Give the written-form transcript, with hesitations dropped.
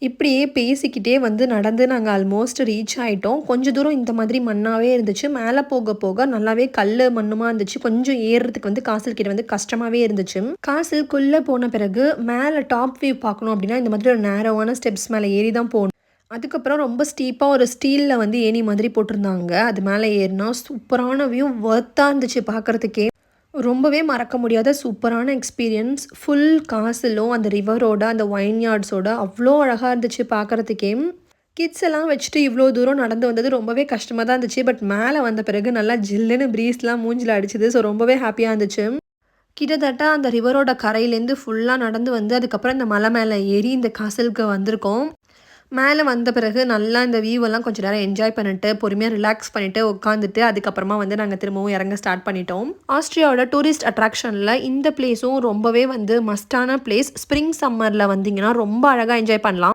இப்படியே பேசிக்கிட்டே வந்து நடந்து நாங்க ஆல்மோஸ்ட் ரீச் ஆயிட்டோம். கொஞ்சம் தூரம் இந்த மாதிரி மண்ணாவே இருந்துச்சு. மேல போக போக நல்லாவே கல்லு, மண்ணுமா இருந்துச்சு. கொஞ்சம் ஏறுறதுக்கு வந்து காசல் கிட்ட வந்து கஷ்டமாவே இருந்துச்சு. காசல்குள்ள போன பிறகு மேல டாப் வியூ பார்க்கணும் அப்படின்னா, இந்த மாதிரி ஒரு நேரோவான ஸ்டெப்ஸ் மேல ஏறி தான் போணும். அதுக்கப்புறம் ரொம்ப ஸ்டீப்பா ஒரு ஸ்டீல்ல வந்து ஏணி மாதிரி போட்டிருந்தாங்க. அது மேல ஏறுனா சூப்பரான வியூ வொர்த்தா இருந்துச்சு பார்க்கறதுக்கே. ரொம்பவே மறக்க முடியாத சூப்பரான எக்ஸ்பீரியன்ஸ். ஃபுல் காசிலும் அந்த ரிவரோட, அந்த வைன்யார்ட்ஸோட அவ்ளோ அழகா இருந்துச்சு பார்க்கறதுக்கே. கிட்ஸ் எல்லாம் வச்சுட்டு இவ்ளோ தூரம் நடந்து வந்தது ரொம்பவே கஷ்டமா தான் இருந்துச்சு. பட் மேல வந்த பிறகு நல்லா ஜில்லுன்னு ப்ரீஸ்லாம் மூஞ்சில அடிச்சது. ஸோ ரொம்பவே ஹேப்பியா இருந்துச்சு. கிட்டத்தட்ட அந்த ரிவரோட கரையிலேருந்து ஃபுல்லா நடந்து வந்து, அதுக்கப்புறம் இந்த மலை மேல ஏறி இந்த காசலுக்கு வந்திருக்கோம். மேல வந்த பிறகு நல்லா இந்த வியூவெல்லாம் கொஞ்சம் நேரம் என்ஜாய் பண்ணிட்டு, பொறுமையா ரிலாக்ஸ் பண்ணிட்டு உட்காந்துட்டு, அதுக்கப்புறமா வந்து நாங்க திரும்பவும் இறங்க ஸ்டார்ட் பண்ணிட்டோம். ஆஸ்ட்ரியாவோட டூரிஸ்ட் அட்ராக்ஷன்ல இந்த பிளேஸும் ரொம்பவே வந்து மஸ்ட்டான பிளேஸ். ஸ்ப்ரிங், சம்மர்ல வந்தீங்கன்னா ரொம்ப அழகா என்ஜாய் பண்ணலாம்.